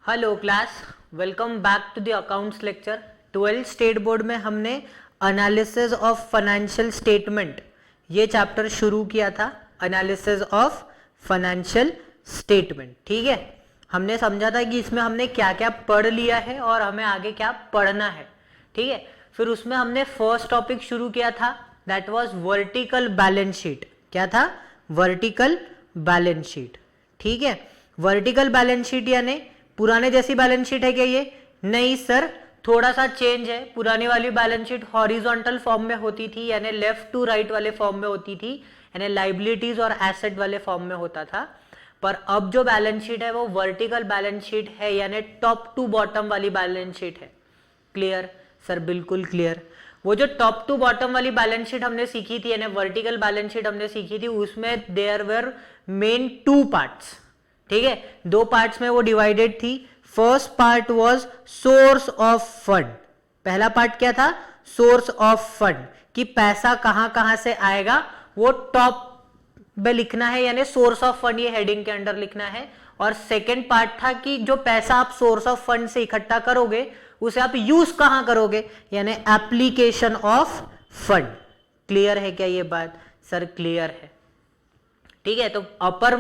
Hello class, welcome back to the accounts lecture. 12th state board में हमने analysis of financial statement ये chapter शुरू किया था। एनालिसिस ऑफ फाइनेंशियल स्टेटमेंट, ठीक है। हमने समझा था कि इसमें हमने क्या क्या पढ़ लिया है और हमें आगे क्या पढ़ना है, ठीक है। फिर उसमें हमने फर्स्ट टॉपिक शुरू किया था, that was vertical balance sheet. क्या था? वर्टिकल बैलेंस शीट, ठीक है। वर्टिकल बैलेंस शीट यानी पुराने जैसी बैलेंस शीट है क्या ये? नहीं सर, थोड़ा सा चेंज है। पुरानी वाली बैलेंस शीट हॉरिजॉन्टल फॉर्म में होती थी, यानी लेफ्ट टू राइट वाले फॉर्म में होती थी, यानी लाइबिलिटीज और एसेट वाले फॉर्म में होता था। पर अब जो बैलेंस शीट है वो वर्टिकल बैलेंस शीट है, यानी टॉप टू बॉटम वाली बैलेंस शीट है। Clear sir? बिल्कुल क्लियर। वो जो टॉप टू बॉटम वाली बैलेंस शीट हमने सीखी थी, यानी वर्टिकल बैलेंस शीट हमने सीखी थी, उसमें there were main two parts, ठीक है। दो पार्ट्स में वो डिवाइडेड थी। First part was source of fund. पहला पार्ट क्या था? सोर्स ऑफ फंड, कि पैसा कहां कहां से आएगा वो टॉप में लिखना है, यानी सोर्स ऑफ फंड ये हेडिंग के अंडर लिखना है। और सेकेंड पार्ट था कि जो पैसा आप सोर्स ऑफ फंड से इकट्ठा करोगे उसे आप यूज कहां करोगे, यानी एप्लीकेशन ऑफ फंड। क्लियर है क्या ये बात? सर क्लियर है, ठीक है। तो अपर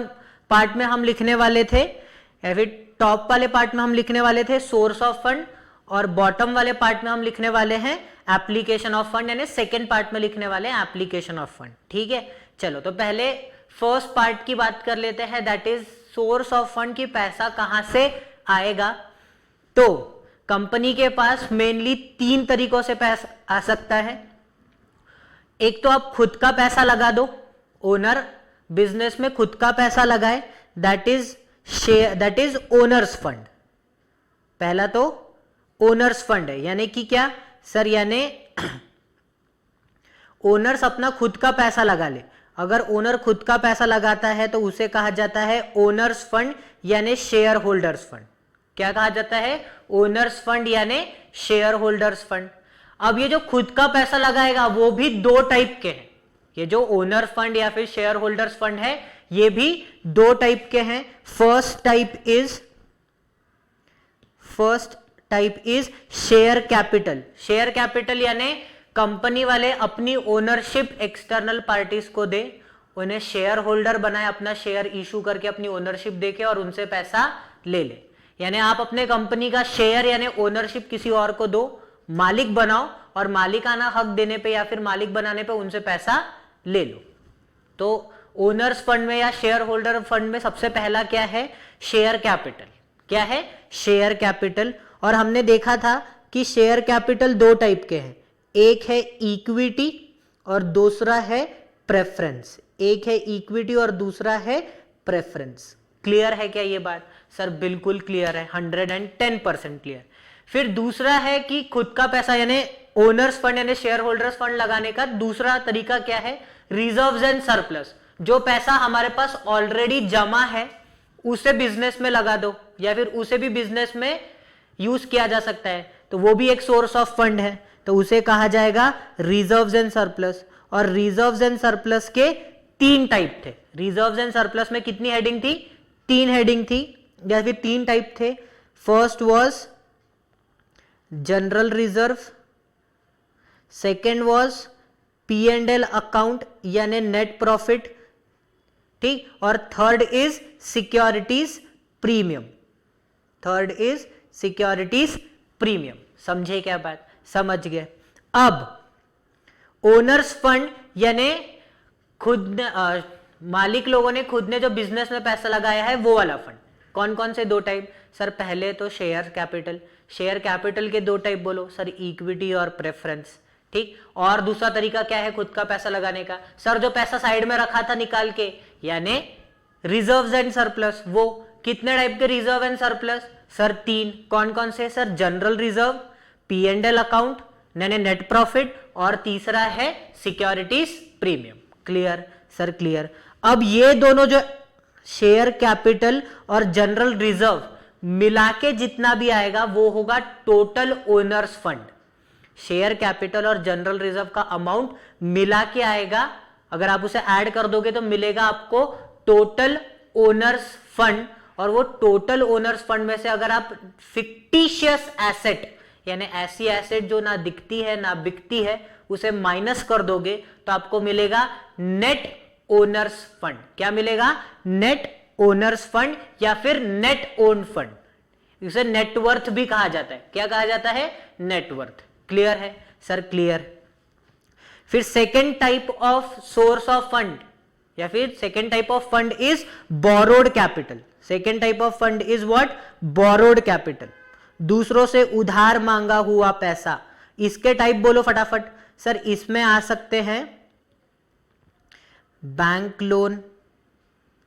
पार्ट में हम लिखने वाले थे, या फिर टॉप वाले पार्ट में हम लिखने वाले थे सोर्स ऑफ फंड, और बॉटम वाले पार्ट में हम लिखने वाले हैं एप्लीकेशन ऑफ फंड, यानी सेकेंड पार्ट में लिखने वाले हैं एप्लीकेशन ऑफ फंड, ठीक है। चलो तो पहले फर्स्ट पार्ट की बात कर लेते हैं, that is source of fund, की पैसा कहां से आएगा। तो कंपनी के पास मेनली तीन तरीकों से पैसा आ सकता है। एक तो आप खुद का पैसा लगा दो, ओनर बिजनेस में खुद का पैसा लगाए, दैट इज ओनर्स फंड। पहला तो ओनर्स फंड है, यानी कि क्या सर? यानी ओनर्स अपना खुद का पैसा लगा ले। अगर ओनर खुद का पैसा लगाता है तो उसे कहा जाता है ओनर्स फंड, यानी शेयर होल्डर्स फंड। क्या कहा जाता है? ओनर्स फंड यानी शेयर होल्डर्स फंड। अब ये जो खुद का पैसा लगाएगा वो भी दो टाइप के हैं। ये जो ओनर फंड या फिर शेयर होल्डर्स फंड है ये भी दो टाइप के हैं। First type is share capital. Share capital यानी कंपनी वाले अपनी ओनरशिप एक्सटर्नल पार्टीज को दे, उन्हें शेयर होल्डर बनाए, अपना शेयर इशू करके अपनी ओनरशिप देके और उनसे पैसा ले ले। यानी आप अपने कंपनी का शेयर यानी ओनरशिप किसी और को दो, मालिक बनाओ, और मालिकाना हक देने पे या फिर मालिक बनाने पे उनसे पैसा ले लो। तो ओनर्स फंड में या शेयर होल्डर फंड में सबसे पहला क्या है? Share capital. क्या है? Share capital. और हमने देखा था कि शेयर कैपिटल दो टाइप के हैं, एक है इक्विटी और दूसरा है प्रेफरेंस। एक है इक्विटी और दूसरा है प्रेफरेंस। क्लियर है क्या ये बात? सर बिल्कुल क्लियर है, 110% क्लियर। फिर दूसरा है कि खुद का पैसा यानी ओनर्स फंड यानी शेयर होल्डर्स फंड लगाने का दूसरा तरीका क्या है? Reserves and surplus. जो पैसा हमारे पास ऑलरेडी जमा है उसे बिजनेस में लगा दो, या फिर उसे भी बिजनेस में यूज किया जा सकता है, तो वो भी एक सोर्स ऑफ फंड है, तो उसे कहा जाएगा रिजर्व्स एंड सरप्लस। और रिजर्व्स एंड सरप्लस के तीन टाइप थे। रिजर्व्स एंड सरप्लस में कितनी हेडिंग थी? तीन हेडिंग थी, या फिर तीन टाइप थे। First was general reserve, second was P&L account यानी नेट प्रॉफिट, ठीक, और third is securities premium. Third is securities premium. समझे क्या बात? समझ गए। अब ओनर्स फंड यानी खुद मालिक लोगों ने खुद ने जो बिजनेस में पैसा लगाया है वो वाला फंड। कौन कौन से दो टाइप? सर पहले तो शेयर कैपिटल। शेयर कैपिटल के दो टाइप बोलो सर, इक्विटी और प्रेफरेंस, ठीक। और दूसरा तरीका क्या है खुद का पैसा लगाने का? सर जो पैसा साइड में रखा था निकाल के, यानी रिजर्व्स एंड सरप्लस। वो कितने टाइप के रिजर्व एंड सरप्लस? सर तीन। कौन कौन से? Sir general reserve, P&L account यानी नेट प्रॉफिट, और तीसरा है securities premium. Clear sir? Clear. अब ये दोनों जो शेयर कैपिटल और जनरल रिजर्व मिला के जितना भी आएगा वो होगा total owner's fund. Share capital और जनरल रिजर्व का अमाउंट मिला के आएगा, अगर आप उसे ऐड कर दोगे तो मिलेगा आपको टोटल ओनर्स फंड। और वो टोटल ओनर्स फंड में से अगर आप फिक्टिशियस एसेट यानी ऐसी एसेट जो ना दिखती है ना बिकती है उसे माइनस कर दोगे तो आपको मिलेगा नेट ओनर्स फंड। क्या मिलेगा? नेट ओनर्स फंड या फिर नेट ओन फंड। इसे नेटवर्थ भी कहा जाता है। क्या कहा जाता है? नेटवर्थ। क्लियर है सर? क्लियर। फिर second type of source of fund या फिर second type of fund is borrowed capital. Second type of fund is what? Borrowed capital. दूसरों से उधार मांगा हुआ पैसा। इसके टाइप बोलो फटाफट। सर इसमें आ सकते हैं बैंक लोन,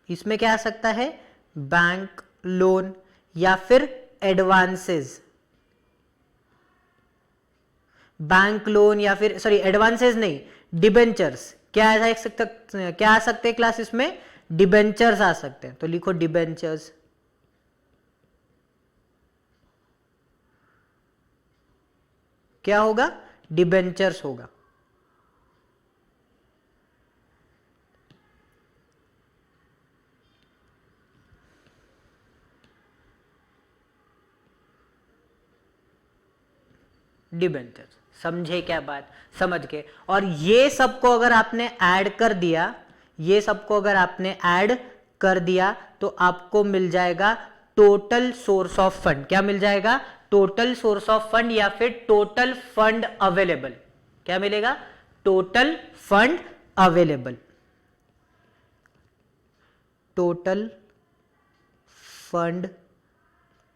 इसमें क्या आ सकता है? बैंक लोन या फिर एडवांसेस। बैंक लोन या फिर सॉरी एडवांसेस नहीं, डिबेंचर्स। क्या आ सकते हैं क्लास? इसमें डिबेंचर्स आ सकते हैं, तो लिखो डिबेंचर्स। क्या होगा? डिबेंचर्स होगा। डिबेंचर्स। समझे क्या बात? समझ के। और ये सबको अगर आपने ऐड कर दिया, ये सबको अगर आपने ऐड कर दिया तो आपको मिल जाएगा टोटल सोर्स ऑफ फंड। क्या मिल जाएगा? टोटल सोर्स ऑफ फंड या फिर टोटल फंड अवेलेबल। क्या मिलेगा? Total fund available. Total fund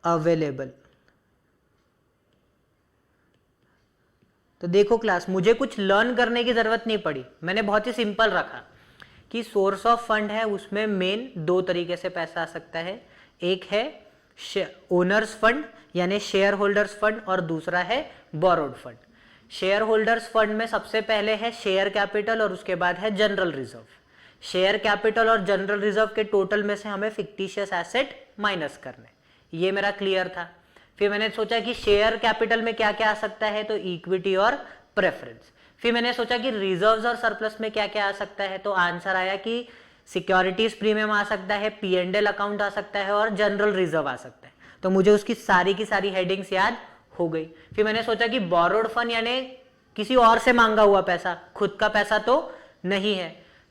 available. तो देखो क्लास, मुझे कुछ लर्न करने की जरूरत नहीं पड़ी, मैंने बहुत ही सिंपल रखा कि सोर्स ऑफ फंड है, उसमें मेन दो तरीके से पैसा आ सकता है। एक है ओनर्स फंड यानी शेयर होल्डर्स फंड और दूसरा है borrowed fund. Share holders fund में सबसे पहले है शेयर कैपिटल और उसके बाद है जनरल रिजर्व। शेयर कैपिटल और जनरल रिजर्व के टोटल में से हमें फिक्टिशियस एसेट माइनस करने, ये मेरा क्लियर था। फिर मैंने सोचा कि शेयर कैपिटल में क्या क्या आ सकता है, तो इक्विटी और प्रेफरेंस। फिर मैंने सोचा कि रिजर्व्स और सरप्लस में क्या क्या आ सकता है, तो आंसर आया कि सिक्योरिटीज प्रीमियम आ सकता है, P&L अकाउंट आ सकता है और जनरल रिजर्व आ सकता है। तो मुझे उसकी सारी की सारी हेडिंग्स याद हो गई। फिर मैंने सोचा कि बोरोड फंड यानी किसी और से मांगा हुआ पैसा, खुद का पैसा तो नहीं है,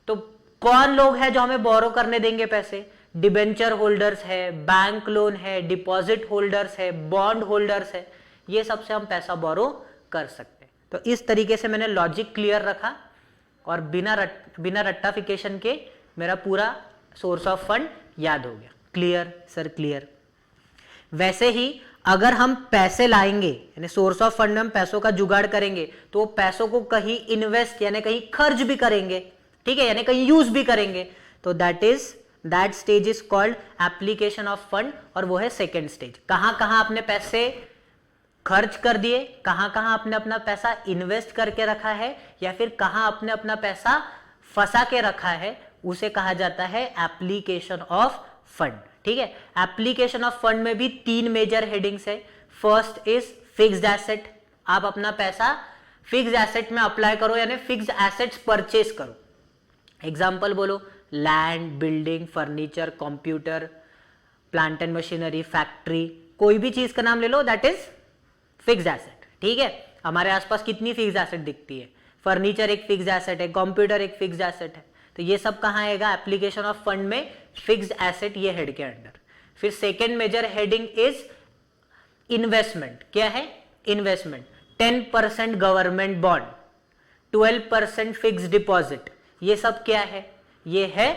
तो कौन लोग हैं जो हमें बोरो करने देंगे पैसे? डिबेंचर होल्डर्स है, बैंक लोन है, डिपॉजिट होल्डर्स है, बॉन्ड होल्डर्स है, ये सबसे हम पैसा बोरो कर सकते हैं। तो इस तरीके से मैंने लॉजिक क्लियर रखा और बिना रट्टाफिकेशन के मेरा पूरा सोर्स ऑफ फंड याद हो गया। Clear sir? क्लियर। वैसे ही अगर हम पैसे लाएंगे यानी सोर्स ऑफ फंड में हम पैसों का जुगाड़ करेंगे तो पैसों को कहीं इन्वेस्ट यानी कहीं खर्च भी करेंगे, ठीक है, यानी कहीं यूज भी करेंगे, तो that stage is called application of fund और वो है सेकेंड स्टेज। कहां कहां आपने पैसे खर्च कर दिए, कहां कहां आपने अपना पैसा इन्वेस्ट करके रखा है या फिर कहां आपने अपना पैसा फंसा के रखा है, उसे कहा जाता है एप्लीकेशन ऑफ फंड। ठीक है, एप्लीकेशन ऑफ फंड में भी तीन मेजर हेडिंग्स है। फर्स्ट इज फिक्स्ड एसेट, आप अपना पैसा फिक्स्ड एसेट में अप्लाई करो यानी फिक्स्ड एसेट्स परचेज करो। एग्जांपल बोलो, land, building, furniture, computer, plant and machinery, factory, कोई भी चीज का नाम ले लो, दैट इज फिक्स्ड एसेट। ठीक है, हमारे आसपास कितनी फिक्स्ड एसेट दिखती है? फर्नीचर एक फिक्स्ड एसेट है, कंप्यूटर एक फिक्स्ड एसेट है, तो ये सब कहां आएगा? एप्लीकेशन ऑफ फंड में फिक्स्ड एसेट ये हेड के अंडर। फिर second major heading is investment. क्या है? Investment. 10% government bond, 12% fixed deposit, ये सब क्या है? ये है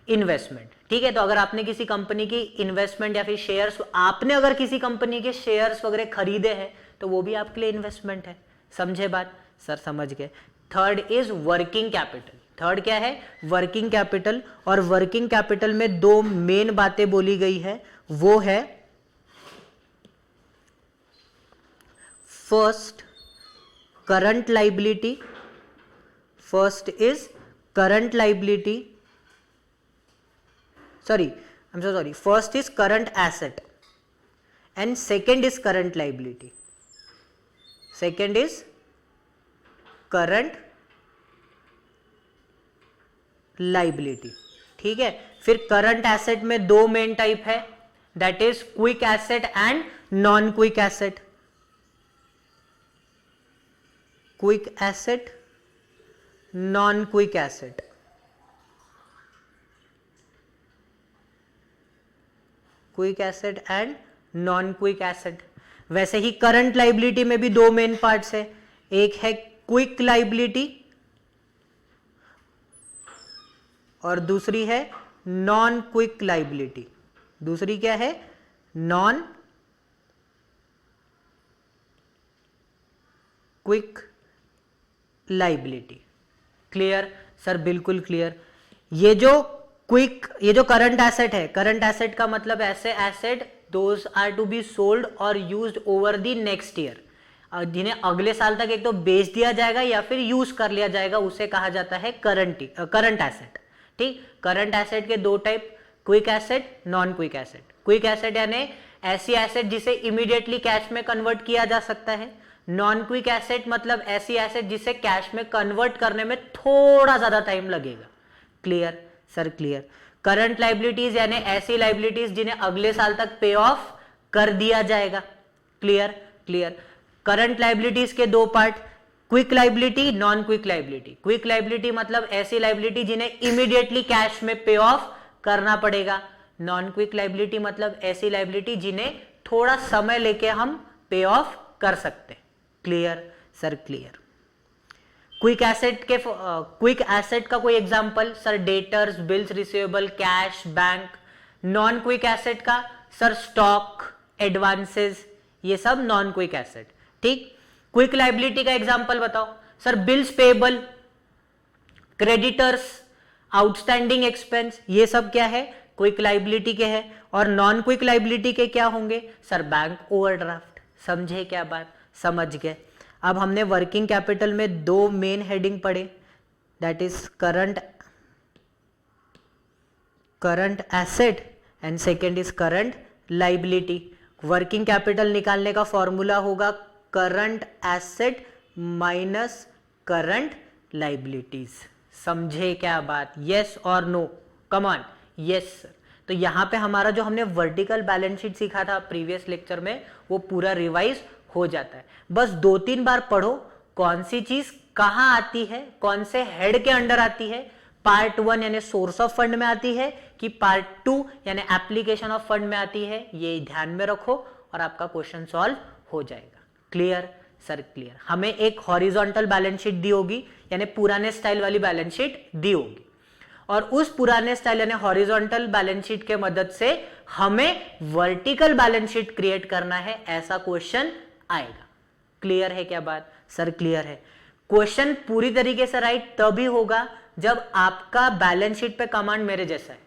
इन्वेस्टमेंट। ठीक है, तो अगर आपने किसी कंपनी की इन्वेस्टमेंट या फिर शेयर्स, आपने अगर किसी कंपनी के शेयर्स वगैरह खरीदे हैं तो वो भी आपके लिए इन्वेस्टमेंट है। समझे बात? सर समझ गए। Third is working capital. Third क्या है? Working capital. और वर्किंग कैपिटल में दो मेन बातें बोली गई है, वो है first current liability, first is current liability, first is current asset and second is current liability. Second is current liability. ठीक है, फिर करंट एसेट में दो मेन टाइप है, that is quick asset and non quick asset. Quick asset, non quick asset. Quick asset and non quick asset. वैसे ही current liability में भी दो मेन पार्ट्स है. एक है क्विक लाइबिलिटी और दूसरी है नॉन क्विक लाइबिलिटी. दूसरी क्या है? Non quick liability. Clear sir? बिल्कुल क्लियर. ये जो करंट एसेट है, करंट एसेट का मतलब ऐसे asset those are to be sold और used over the next year, जिन्हें अगले साल तक एक तो बेच दिया जाएगा या फिर यूज कर लिया जाएगा, उसे कहा जाता है करंट एसेट. ठीक. करंट एसेट के दो type, quick asset, non quick asset. Quick asset यानी ऐसी एसेट जिसे इमीडिएटली कैश में कन्वर्ट किया जा सकता है. नॉन क्विक एसेट मतलब ऐसी एसेट जिसे कैश में कन्वर्ट करने में थोड़ा ज्यादा टाइम लगेगा. Clear sir? Clear. Current liabilities यानी ऐसी लाइबिलिटीज जिन्हें अगले साल तक पे ऑफ कर दिया जाएगा. क्लियर? क्लियर. करंट लाइबिलिटीज के दो part, quick liability, non quick liability. Quick liability मतलब ऐसी लाइबिलिटी जिन्हें इमीडिएटली कैश में पे ऑफ करना पड़ेगा. नॉन क्विक लाइबिलिटी मतलब ऐसी लाइबिलिटी जिन्हें थोड़ा समय लेके हम पे ऑफ कर सकते हैं. Clear sir? Clear. Quick asset का कोई example sir? Debtors, bills receivable, cash, bank. Non quick asset का सर स्टॉक, एडवांसेस, ये सब नॉन क्विक एसेट. ठीक. क्विक लाइबिलिटी का एग्जांपल बताओ sir? Bills payable, creditors, outstanding expense, ये सब क्या है? क्विक लाइबिलिटी के है. और नॉन क्विक लाइबिलिटी के क्या होंगे सर? Bank overdraft. समझे क्या बात? समझ गए. अब हमने वर्किंग कैपिटल में दो मेन हेडिंग पढ़े, that is current asset and second is current liability. Working capital निकालने का फॉर्मूला होगा current asset minus current liabilities. समझे क्या बात? यस और no? Come on. Yes sir. तो यहां पे हमारा जो हमने वर्टिकल बैलेंस शीट सीखा था प्रीवियस लेक्चर में, वो पूरा रिवाइज हो जाता है. बस 2-3 बार पढ़ो कौन सी चीज कहां आती है, कौन से हेड के अंडर आती है. पार्ट 1 यानी सोर्स ऑफ फंड में आती है कि पार्ट 2 यानी एप्लीकेशन ऑफ फंड में आती है, ये ध्यान में रखो और आपका क्वेश्चन सॉल्व हो जाएगा. Clear sir? क्लियर. हमें एक हॉरिजॉन्टल बैलेंस शीट दी होगी यानी पुराने स्टाइल वाली बैलेंस शीट दी होगी, और उस पुराने स्टाइल यानी हॉरिजॉन्टल बैलेंस शीट के मदद से हमें वर्टिकल बैलेंस शीट क्रिएट करना है, ऐसा क्वेश्चन आएगा. क्लियर है क्या बात सर? क्लियर है. क्वेश्चन पूरी तरीके से राइट तभी होगा जब आपका बैलेंस शीट पे कमांड मेरे जैसा है.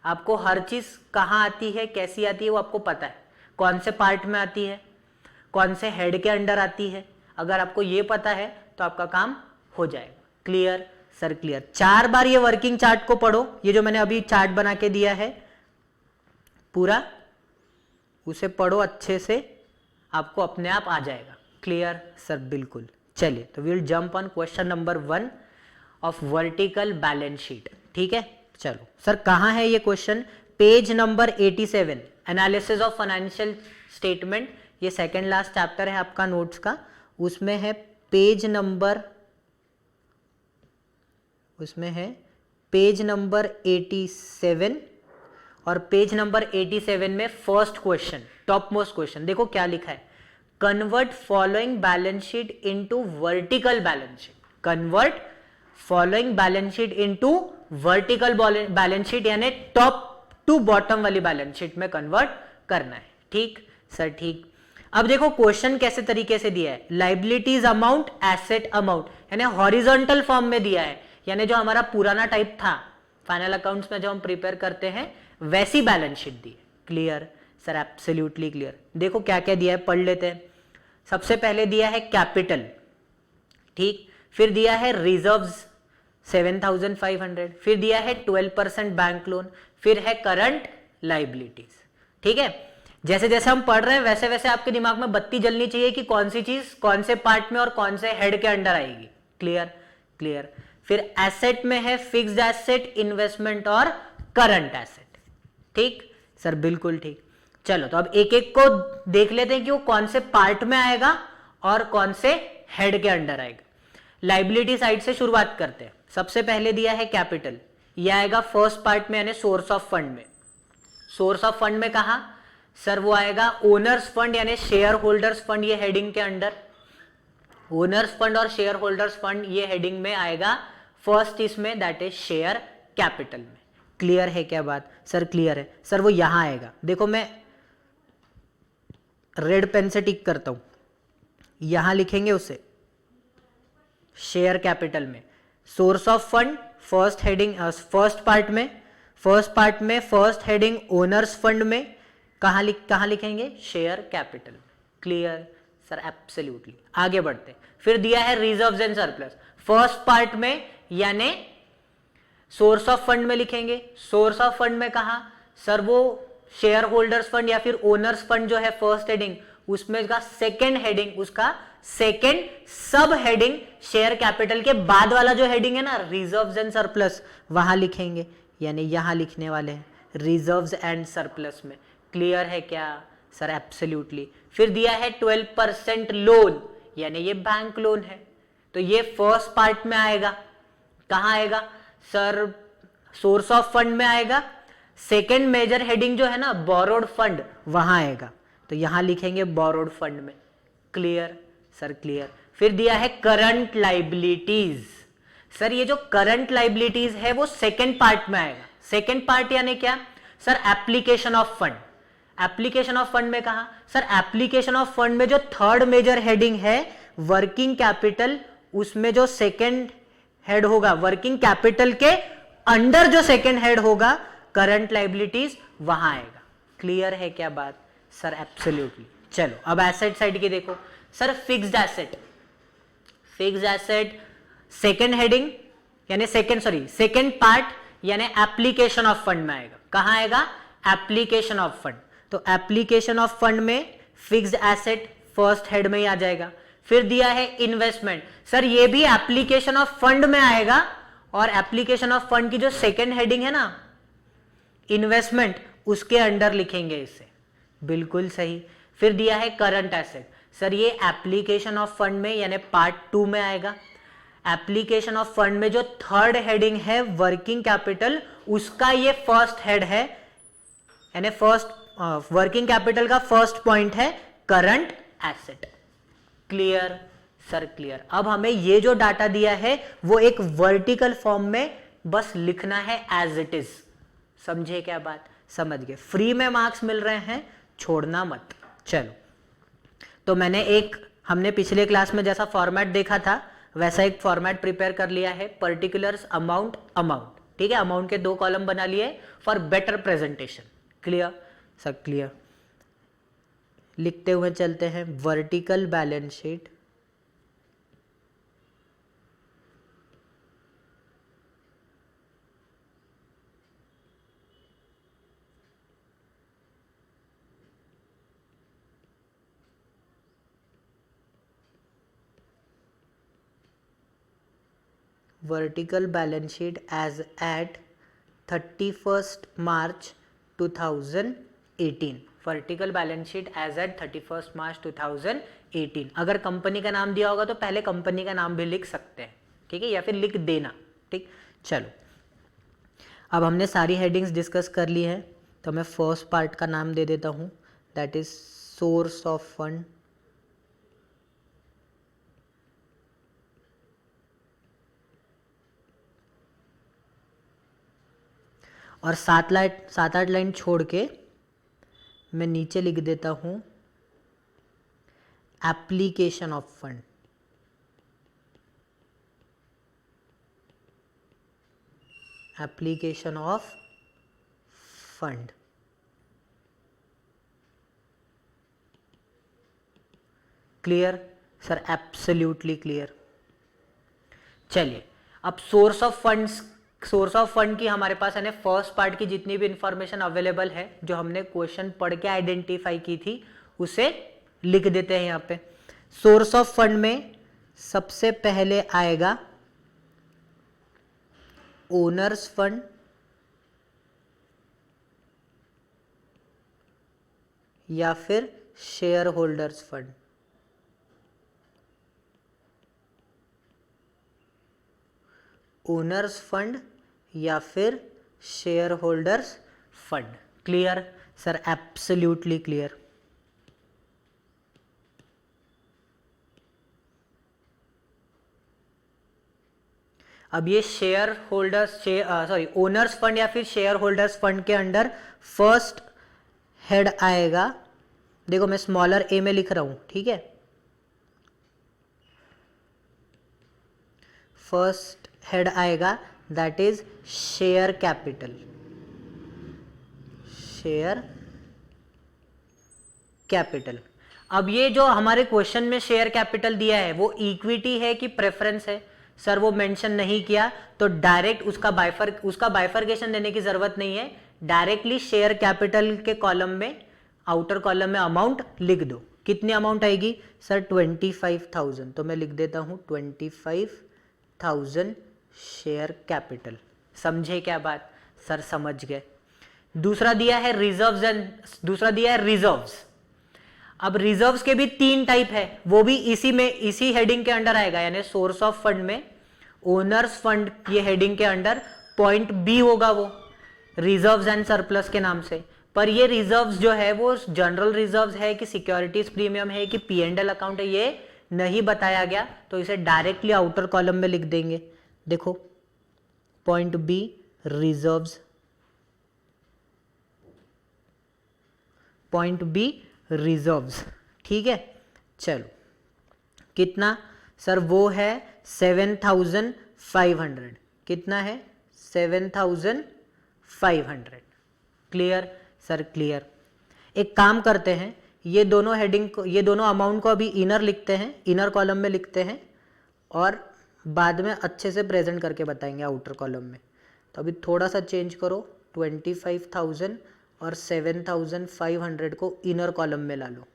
आपको हर चीज कहां आती है, कैसी आती है, वो आपको पता है. कौन से पार्ट में आती है, कौन से हेड के अंडर आती है. अगर आपको ये पता है तो आपका काम हो जाएगा. Clear sir? क्लियर. 4 बार ये वर्किंग चार्ट को पढ़ो. ये जो मैंने अभी चार्ट बना के दिया है पूरा, उसे पढ़ो अच्छे से, आपको अपने आप आ जाएगा. Clear sir? बिल्कुल. चलिए, तो will jump on question number 1 of vertical balance sheet. ठीक है, चलो सर. कहां है ये question? Page number 87, analysis of financial statement. ये सेकेंड लास्ट चैप्टर है आपका नोट्स का. उसमें है पेज नंबर 87, और पेज नंबर 87 में first question, top most question, देखो क्या लिखा है. Convert following balance sheet into vertical balance sheet. Convert following balance sheet into vertical balance sheet यानी टॉप टू बॉटम वाली बैलेंस शीट में कन्वर्ट करना है. ठीक सर? ठीक. अब देखो क्वेश्चन कैसे तरीके से दिया है. लाइबिलिटीज अमाउंट, एसेट अमाउंट, यानी हॉरिजॉन्टल फॉर्म में दिया है, यानी जो हमारा पुराना टाइप था फाइनल अकाउंट्स में जो हम प्रिपेयर करते हैं वैसी बैलेंस शीट दी है. Clear sir? Absolutely clear. देखो क्या क्या दिया है, पढ़ लेते हैं. सबसे पहले दिया है कैपिटल. ठीक. फिर दिया है रिजर्व्स 7,500. फिर दिया है 12% बैंक लोन. फिर है करंट लाइबिलिटीज. ठीक है. जैसे जैसे हम पढ़ रहे हैं वैसे वैसे आपके दिमाग में बत्ती जलनी चाहिए कि कौन सी चीज कौन से पार्ट में और कौन से हेड के अंडर आएगी. क्लियर? क्लियर. फिर एसेट में है फिक्स्ड एसेट, इन्वेस्टमेंट और करंट एसेट. ठीक सर? बिल्कुल ठीक. चलो तो अब एक एक को देख लेते हैं कि वो कौन से पार्ट में आएगा और कौन से हेड के अंडर आएगा। लाइबिलिटी साइड से शुरुआत करते हैं। सबसे पहले दिया है कैपिटल, ये आएगा फर्स्ट पार्ट में यानी सोर्स ऑफ फंड में। सोर्स ऑफ फंड में कहा सर, वो आएगा ओनर्स फंड यानी शेयर होल्डर्स फंड, ये हेडिंग के अंडर। ओनर्स फंड और शेयर होल्डर्स फंड ये हेडिंग में आएगा फर्स्ट इसमें, दैट इज शेयर कैपिटल में। क्लियर है क्या बात? सर क्लियर है। सर वो यहां आएगा, देखो मैं रेड पेन से टिक करता हूं, यहां लिखेंगे उसे शेयर कैपिटल में। Source of fund first heading, first part में फर्स्ट हेडिंग ओनर्स फंड में, कहां लिखेंगे? शेयर कैपिटल में। Clear sir? एब्सोल्युटली। आगे बढ़ते, फिर दिया है reserves and surplus. First part में यानी सोर्स ऑफ फंड में लिखेंगे। सोर्स ऑफ फंड में कहा सर, वो शेयर होल्डर्स फंड या फिर ओनर्स फंड जो है फर्स्ट हेडिंग, उसमें उसका सेकेंड हेडिंग, उसका सेकेंड सब हेडिंग शेयर कैपिटल के बाद वाला जो हेडिंग है ना, रिजर्व्स एंड सरप्लस, वहां लिखेंगे, यानी यहां लिखने वाले हैं रिजर्व्स एंड सरप्लस में। क्लियर है क्या सर? एब्सोल्युटली। फिर दिया है 12% लोन, यानी ये बैंक लोन है, तो ये फर्स्ट पार्ट में आएगा। कहां आएगा सर? सोर्स ऑफ फंड में आएगा। सेकेंड मेजर हेडिंग जो है ना बोरोड फंड, वहां आएगा, तो यहां लिखेंगे बोरोड फंड में। Clear sir? क्लियर। फिर दिया है करंट लाइबिलिटीज। सर ये जो करंट लाइबिलिटीज है वो सेकेंड पार्ट में आएगा। सेकेंड पार्ट यानी क्या sir? Application of fund. Application of fund में कहा सर, एप्लीकेशन ऑफ फंड में जो थर्ड मेजर हेडिंग है वर्किंग कैपिटल, उसमें जो सेकेंड हेड होगा, वर्किंग कैपिटल के अंडर जो सेकेंड हेड होगा करंट लाइबिलिटीज, वहां आएगा। क्लियर है क्या बात? Sir absolutely. चलो अब एसेट साइड की देखो sir, fixed asset. Fixed asset second heading यानी सेकेंड पार्ट यानी एप्लीकेशन ऑफ फंड में आएगा। कहां आएगा? Application of fund. तो एप्लीकेशन ऑफ फंड में फिक्स्ड एसेट फर्स्ट हेड में ही आ जाएगा। फिर दिया है इन्वेस्टमेंट। सर ये भी एप्लीकेशन ऑफ फंड में आएगा, और एप्लीकेशन ऑफ फंड की जो सेकेंड हेडिंग है ना इन्वेस्टमेंट, उसके अंडर लिखेंगे इसे। बिल्कुल सही। फिर दिया है करंट एसेट। सर ये एप्लीकेशन ऑफ फंड में यानी पार्ट 2 में आएगा। एप्लीकेशन ऑफ फंड में जो थर्ड हेडिंग है वर्किंग कैपिटल, उसका ये फर्स्ट हेड है, यानी फर्स्ट वर्किंग कैपिटल का फर्स्ट पॉइंट है current asset. Clear sir? Clear. अब हमें ये जो डाटा दिया है वो एक वर्टिकल फॉर्म में बस लिखना है एज इट इज। समझे क्या बात? समझ गए। फ्री में मार्क्स मिल रहे हैं, छोड़ना मत। चलो तो हमने पिछले क्लास में जैसा फॉर्मेट देखा था वैसा एक फॉर्मेट प्रिपेयर कर लिया है, पर्टिकुलर्स अमाउंट अमाउंट। ठीक है, अमाउंट के 2 कॉलम बना लिए for better presentation. Clear sir? Clear. लिखते हुए चलते हैं, vertical balance sheet vertical balance sheet as at 31st March 2018। Vertical balance sheet as at 31st March 2018। अगर कंपनी का नाम दिया होगा तो पहले कंपनी का नाम भी लिख सकते हैं, ठीक है, या फिर लिख देना। ठीक, चलो अब हमने सारी हेडिंग्स डिस्कस कर ली है, तो मैं फर्स्ट पार्ट का नाम दे देता हूँ, that is source of fund. और 7-8 लाइन छोड़ के मैं नीचे लिख देता हूं application of fund. Application of fund. Clear sir? Absolutely clear. चलिए अब सोर्स ऑफ फंड की हमारे पास है ना फर्स्ट पार्ट की जितनी भी इंफॉर्मेशन अवेलेबल है जो हमने क्वेश्चन पढ़ के आइडेंटिफाई की थी उसे लिख देते हैं यहां पे। सोर्स ऑफ फंड में सबसे पहले आएगा ओनर्स फंड, या फिर share holders fund? Owner's fund या फिर share holders fund? Clear sir? Absolutely clear. अब ये शेयर होल्डर्स ओनर्स फंड या फिर शेयर होल्डर्स फंड के अंडर फर्स्ट हेड आएगा, देखो मैं स्मॉलर ए में लिख रहा हूं, ठीक है। फर्स्ट हेड आएगा that is share capital, share capital. अब ये जो हमारे क्वेश्चन में शेयर कैपिटल दिया है वो इक्विटी है कि प्रेफरेंस है? सर वो मेंशन नहीं किया, तो डायरेक्ट उसका बाइफरकेशन देने की जरूरत नहीं है, डायरेक्टली शेयर कैपिटल के कॉलम में, आउटर कॉलम में अमाउंट लिख दो। कितनी अमाउंट आएगी सर? 25,000। तो मैं लिख देता हूं 25,000 शेयर कैपिटल। समझे क्या बात? सर समझ गए। दूसरा दिया है रिजर्व्स। अब रिजर्व्स के भी 3 टाइप है, वो भी इसी हेडिंग के अंडर आएगा, यानी सोर्स ऑफ फंड में ओनर्स फंड ये हेडिंग के अंडर पॉइंट बी होगा वो रिजर्व्स एंड सरप्लस के नाम से। पर ये रिजर्व्स जो है वो जनरल रिजर्व्स है कि सिक्योरिटीज प्रीमियम है कि P&L अकाउंट है, ये नहीं बताया गया, तो इसे डायरेक्टली आउटर कॉलम में लिख देंगे। देखो point B reserves, point B reserves, ठीक है। चलो कितना सर? वो है 7,500। कितना है? 7,500। Clear sir? क्लियर। एक काम करते हैं, ये दोनों हेडिंग को, ये दोनों अमाउंट को अभी इनर लिखते हैं, इनर कॉलम में लिखते हैं और बाद में अच्छे से प्रेजेंट करके बताएंगे आउटर कॉलम में। तो अभी थोड़ा सा चेंज करो, 25,000 और 7,500 को इनर कॉलम में ला लो,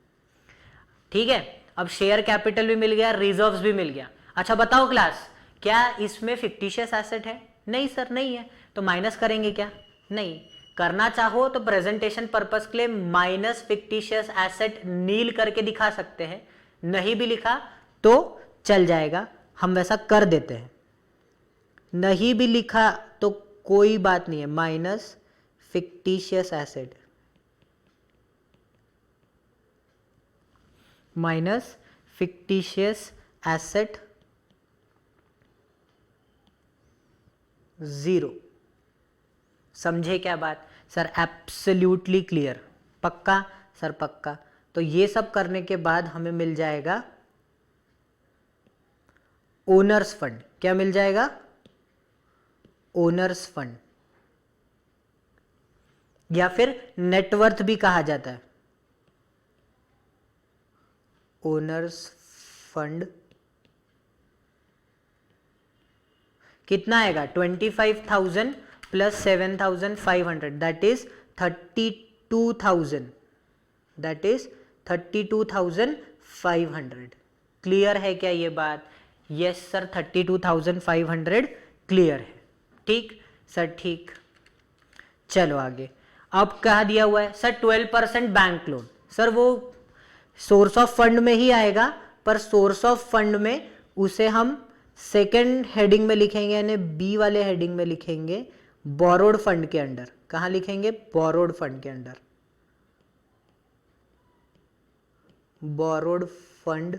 ठीक है। अब शेयर कैपिटल भी मिल गया, रिजर्व्स भी मिल गया। अच्छा बताओ क्लास, क्या इसमें फिक्टिशियस एसेट है? नहीं सर नहीं है, तो माइनस करेंगे क्या? नहीं करना चाहो तो प्रेजेंटेशन पर्पस के लिए माइनस फिक्टिशियस एसेट नील करके दिखा सकते हैं, नहीं भी लिखा तो चल जाएगा, हम वैसा कर देते हैं। नहीं भी लिखा तो कोई बात नहीं है, minus fictitious asset, minus fictitious asset 0। समझे क्या बात? Sir absolutely clear. पक्का सर? पक्का। तो ये सब करने के बाद हमें मिल जाएगा ओनर्स फंड। क्या मिल जाएगा? ओनर्स फंड, या फिर नेटवर्थ भी कहा जाता है। ओनर्स फंड कितना आएगा? 25,000 plus 7,500 that is 32,000, that is 32,500। Clear है क्या ये बात? यस सर 32,500 क्लियर है। ठीक सर? ठीक। चलो आगे। अब क्या दिया हुआ है सर? 12% bank loan. सर वो सोर्स ऑफ फंड में ही आएगा, पर सोर्स ऑफ फंड में उसे हम सेकेंड हेडिंग में लिखेंगे, यानी बी वाले हेडिंग में लिखेंगे, बोरोड फंड के अंडर। कहां लिखेंगे? बोरोड फंड के अंडर, बोरोड फंड।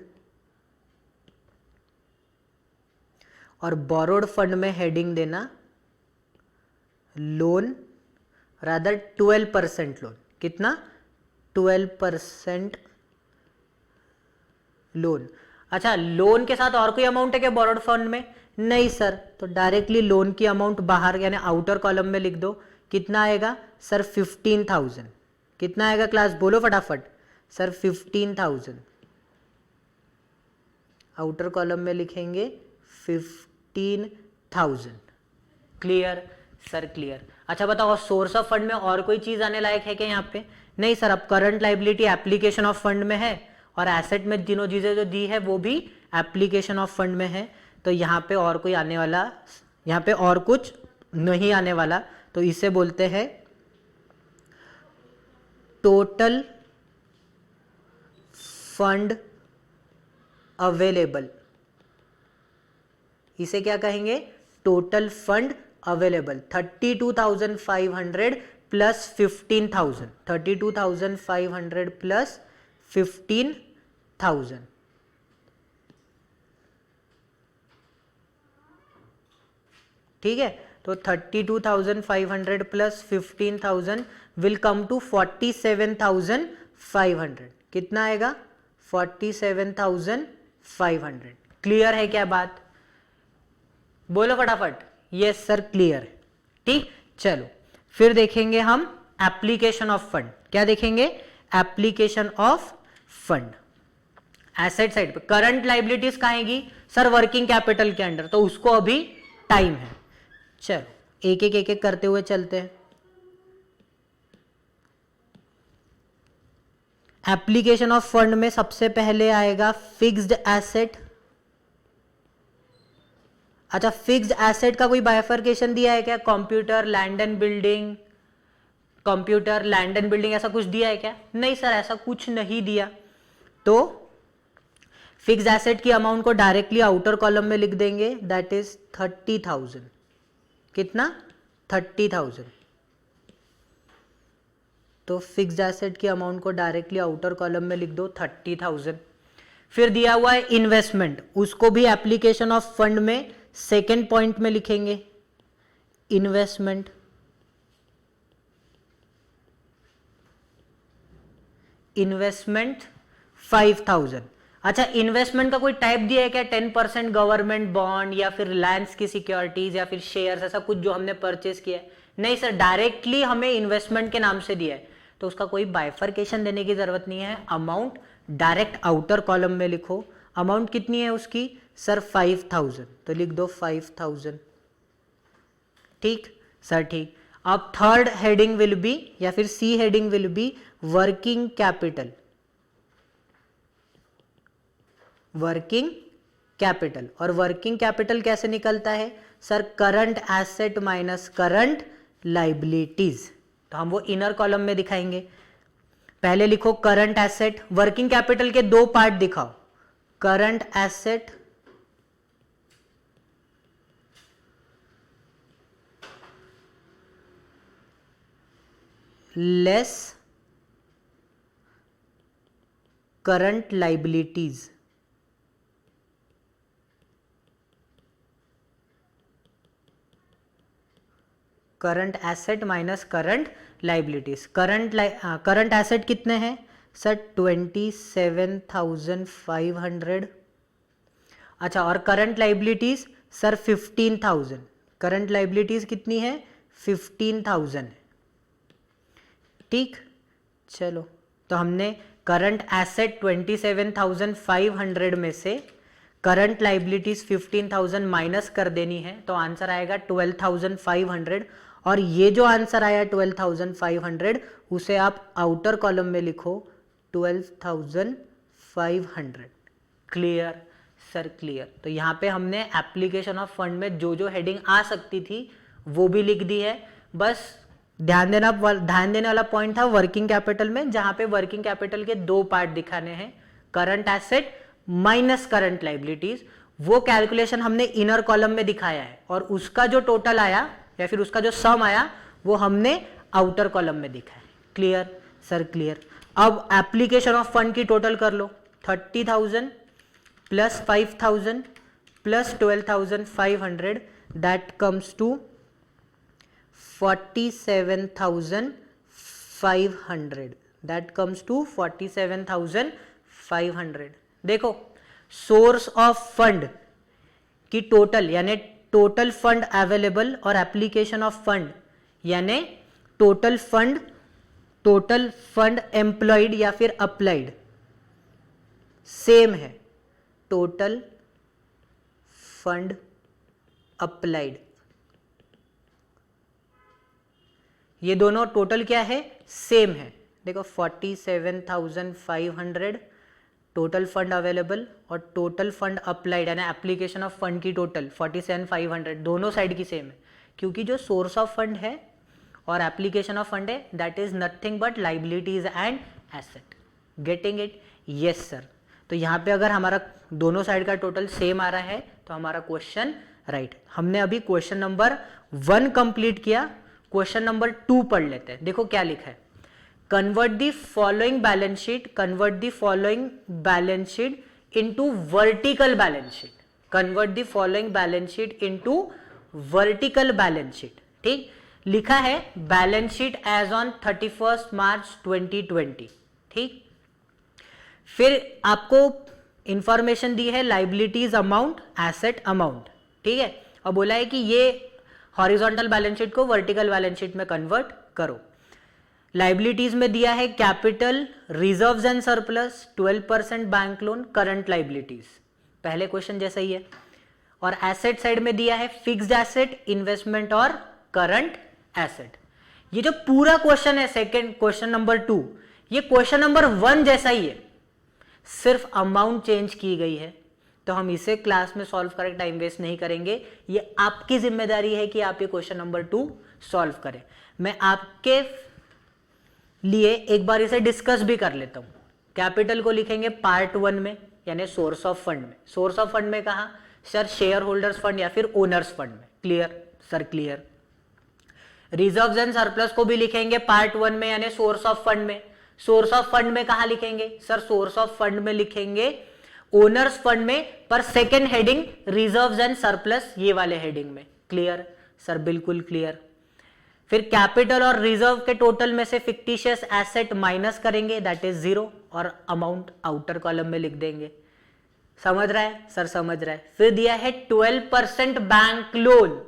और बोरोड फंड में हेडिंग देना लोन, रादर 12% लोन। कितना? 12% लोन। अच्छा लोन के साथ और कोई अमाउंट है क्या बोरोड फंड में? नहीं सर, तो डायरेक्टली लोन की अमाउंट बाहर यानी आउटर कॉलम में लिख दो। कितना आएगा सर? 15,000। कितना आएगा क्लास? बोलो फटाफट। सर 15,000 आउटर कॉलम में लिखेंगे 15,000। Clear sir? क्लियर। अच्छा बताओ सोर्स ऑफ फंड में और कोई चीज आने लायक है क्या यहाँ पे? नहीं सर, अब current liability application of fund में है और एसेट में तीनों चीजें जो दी है वो भी एप्लीकेशन ऑफ फंड में है, तो यहाँ पे और कोई आने वाला, यहाँ पे और कुछ नहीं आने वाला, तो इसे बोलते हैं टोटल फंड अवेलेबल, इसे क्या कहेंगे, total fund available 32,500 plus 15,000, 32,500 plus 15,000, ठीक है। तो 32,500 प्लस 15,000 विल कम टू 47,500, कितना आएगा, 47,500। क्लियर है क्या बात, बोलो फटाफट, यस सर क्लियर है, ठीक। चलो फिर देखेंगे हम एप्लीकेशन ऑफ फंड, क्या देखेंगे, application of fund. Asset side पे करंट लाइबिलिटीज कहाँ आएगी सर, वर्किंग कैपिटल के अंडर, तो उसको अभी टाइम है। चलो एक एक करते हुए चलते हैं। एप्लीकेशन ऑफ फंड में सबसे पहले आएगा फिक्स्ड एसेट। अच्छा, फिक्स्ड एसेट का कोई बाइफर्केशन दिया है क्या, computer, land and building, computer, land and building, ऐसा कुछ दिया है क्या, नहीं सर ऐसा कुछ नहीं दिया। तो फिक्स्ड एसेट की अमाउंट को डायरेक्टली आउटर कॉलम में लिख देंगे, दैट इज 30,000, कितना, 30,000। तो फिक्स्ड एसेट की अमाउंट को डायरेक्टली आउटर कॉलम में लिख दो 30,000। फिर दिया हुआ है इन्वेस्टमेंट, उसको भी एप्लीकेशन ऑफ फंड में सेकेंड पॉइंट में लिखेंगे, इन्वेस्टमेंट, इन्वेस्टमेंट 5,000। अच्छा, इन्वेस्टमेंट का कोई टाइप दिया है क्या, 10% गवर्नमेंट बॉन्ड या फिर रिलायंस की सिक्योरिटीज या फिर शेयर्स, ऐसा कुछ जो हमने परचेज किया है, नहीं सर, डायरेक्टली हमें इन्वेस्टमेंट के नाम से दिया है, तो उसका कोई बाइफर्केशन देने की जरूरत नहीं है। अमाउंट डायरेक्ट आउटर कॉलम में लिखो, अमाउंट कितनी है उसकी सर 5,000, तो लिख दो 5,000, ठीक सर, ठीक। अब थर्ड हेडिंग विल बी या फिर C heading will be working capital, working capital. और वर्किंग कैपिटल कैसे निकलता है sir, current asset minus current liabilities, तो हम वो इनर कॉलम में दिखाएंगे। पहले लिखो करंट एसेट, वर्किंग कैपिटल के दो पार्ट दिखाओ, current asset less current liabilities, current asset minus current liabilities. Current asset कितने हैं सर, 27,500। अच्छा, और current liabilities sir 15,000, current liabilities कितनी है, 15,000, ठीक। चलो, तो हमने करंट एसेट 27,500 में से करंट लाइबिलिटीज 15,000 माइनस कर देनी है, तो आंसर आएगा 12,500। और ये जो आंसर आया 12,500, उसे आप आउटर कॉलम में लिखो 12,500। Clear sir, clear. तो यहाँ पे हमने एप्लीकेशन ऑफ फंड में जो जो हेडिंग आ सकती थी वो भी लिख दी है। बस ध्यान देने वाला पॉइंट था वर्किंग कैपिटल में, जहां पे वर्किंग कैपिटल के दो पार्ट दिखाने हैं, current asset minus current liabilities. वो कैलकुलेशन हमने इनर कॉलम में दिखाया है, और उसका जो टोटल आया या फिर उसका जो सम आया वो हमने आउटर कॉलम में दिखाया है। Clear sir, clear. अब एप्लीकेशन ऑफ फंड की टोटल कर लो, 30,000 plus 5,000 plus 12,500, that comes to 47,500, that comes to 47,500। देखो, सोर्स ऑफ फंड की टोटल यानी टोटल फंड अवेलेबल और एप्लीकेशन ऑफ फंड यानी टोटल फंड एम्प्लॉयड या फिर अप्लाइड सेम है, टोटल फंड अप्लाइड, ये दोनों टोटल क्या है, सेम है। देखो 47,500 टोटल फंड अवेलेबल और टोटल फंड अप्लाइड यानी एप्लीकेशन ऑफ फंड की टोटल 47,500, दोनों साइड की सेम है, क्योंकि जो सोर्स ऑफ फंड है और एप्लीकेशन ऑफ फंड है that is nothing but liabilities and asset, getting it? Yes sir. तो यहाँ पे अगर हमारा दोनों साइड का टोटल सेम आ रहा है तो हमारा क्वेश्चन राइट। हमने अभी क्वेश्चन नंबर 1 कंप्लीट किया, क्वेश्चन नंबर 2 पढ़ लेते हैं। देखो क्या लिखा है, convert the following balance sheet into vertical balance sheet. Convert the following balance sheet into vertical balance sheet. ठीक, लिखा है बैलेंस शीट एज ऑन 31 मार्च 2020। ठीक, फिर आपको इंफॉर्मेशन दी है लाइबिलिटीज अमाउंट, एसेट अमाउंट। ठीक है, और बोला है कि ये हॉरिजॉन्टल बैलेंस शीट को वर्टिकल बैलेंस शीट में कन्वर्ट करो। लाइबिलिटीज में दिया है capital, reserves and surplus, 12% bank loan, current liabilities, पहले क्वेश्चन जैसा ही है। और एसेट साइड में दिया है फिक्स्ड एसेट, इन्वेस्टमेंट और करंट एसेट। ये जो पूरा क्वेश्चन है सेकंड क्वेश्चन नंबर 2, ये क्वेश्चन नंबर 1 जैसा ही है, सिर्फ अमाउंट चेंज की गई है। तो हम इसे क्लास में सॉल्व करके टाइम वेस्ट नहीं करेंगे, ये आपकी जिम्मेदारी है कि आप ये क्वेश्चन नंबर 2 सॉल्व करें। मैं आपके लिए एक बार इसे डिस्कस भी कर लेता हूं। कैपिटल को लिखेंगे पार्ट 1 में, यानी सोर्स ऑफ फंड में। सोर्स ऑफ फंड में कहा सर, शेयर होल्डर्स फंड या फिर ओनर्स फंड में। Clear sir, clear. Reserves and surplus को भी लिखेंगे पार्ट 1 में, यानी सोर्स ऑफ फंड में। सोर्स ऑफ फंड में कहा लिखेंगे सर, सोर्स ऑफ फंड में लिखेंगे ओनर्स फंड में, पर second heading reserves and surplus, ये वाले हेडिंग में। क्लियर सर, बिल्कुल क्लियर। फिर कैपिटल और रिजर्व के टोटल में से फिक्टिशियस एसेट माइनस करेंगे, दैट इज 0, और अमाउंट आउटर कॉलम में लिख देंगे। समझ रहा है सर? समझ रहा है। फिर दिया है 12% बैंक लोन।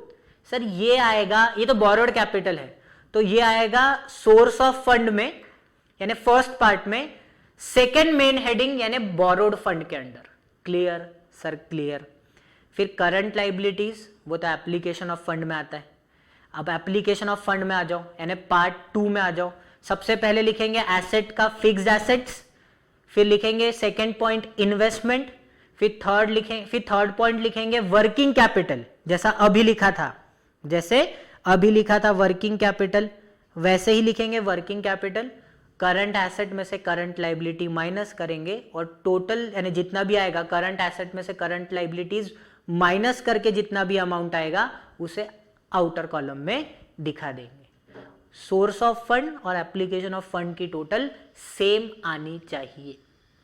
सर ये आएगा, ये तो बोरोड कैपिटल है, तो ये आएगा सोर्स ऑफ फंड में, यानी फर्स्ट पार्ट में, सेकेंड मेन हेडिंग यानी बोरोड फंड के अंडर। Clear sir, clear. फिर करंट लाइबिलिटीज, वो तो एप्लीकेशन ऑफ फंड में आता है। अब एप्लीकेशन ऑफ फंड में आ जाओ, यानी पार्ट 2 में आ जाओ। सबसे पहले लिखेंगे एसेट का फिक्स्ड एसेट्स, फिर लिखेंगे सेकेंड पॉइंट इन्वेस्टमेंट, फिर थर्ड पॉइंट लिखेंगे वर्किंग कैपिटल, जैसा अभी लिखा था वर्किंग कैपिटल, वैसे ही लिखेंगे वर्किंग कैपिटल। करंट एसेट में से करंट लाइबिलिटी माइनस करेंगे, और टोटल यानी जितना भी आएगा करंट एसेट में से करंट लाइबिलिटीज माइनस करके जितना भी अमाउंट आएगा उसे आउटर कॉलम में दिखा देंगे। सोर्स ऑफ फंड और एप्लीकेशन ऑफ फंड की टोटल सेम आनी चाहिए।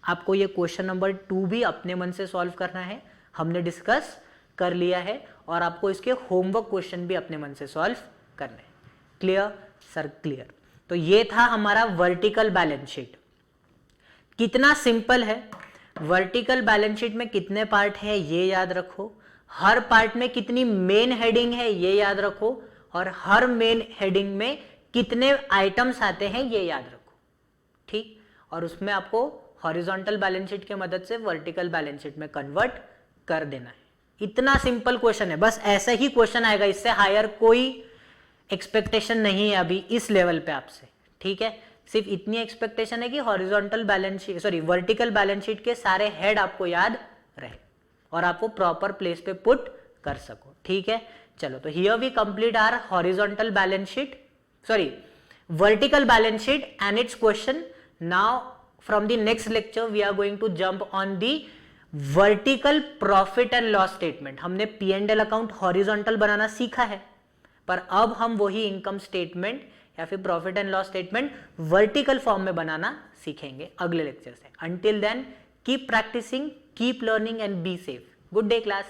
आपको ये क्वेश्चन नंबर 2 भी अपने मन से सॉल्व करना है, हमने डिस्कस कर लिया है, और आपको इसके होमवर्क क्वेश्चन भी अपने मन से सॉल्व करने हैं। Clear sir, clear. तो ये था हमारा वर्टिकल बैलेंस शीट। कितना सिंपल है। वर्टिकल बैलेंस शीट में कितने पार्ट है ये याद रखो, हर पार्ट में कितनी मेन हेडिंग है ये याद रखो, और हर मेन हेडिंग में कितने आइटम्स आते हैं ये याद रखो। ठीक, और उसमें आपको हॉरिजॉन्टल बैलेंस शीट की मदद से वर्टिकल बैलेंस शीट में कन्वर्ट कर देना है। इतना सिंपल क्वेश्चन है, बस ऐसा ही क्वेश्चन आएगा, इससे हायर कोई एक्सपेक्टेशन नहीं है अभी इस लेवल पे आपसे। ठीक है, सिर्फ इतनी एक्सपेक्टेशन है कि horizontal balance sheet vertical balance sheet के सारे हेड आपको याद रहे और आपको प्रॉपर प्लेस पे पुट कर सको। ठीक है, चलो, तो here we complete our horizontal balance sheet, vertical balance sheet and it's question. Now from the next lecture we are going to jump on the vertical profit and loss statement। हमने P&L account horizontal बनाना सीखा है, पर अब हम वही income statement या फिर profit and loss statement vertical form में बनाना सीखेंगे अगले लेक्चर से। Until then keep practising, keep learning and be safe. Good day class.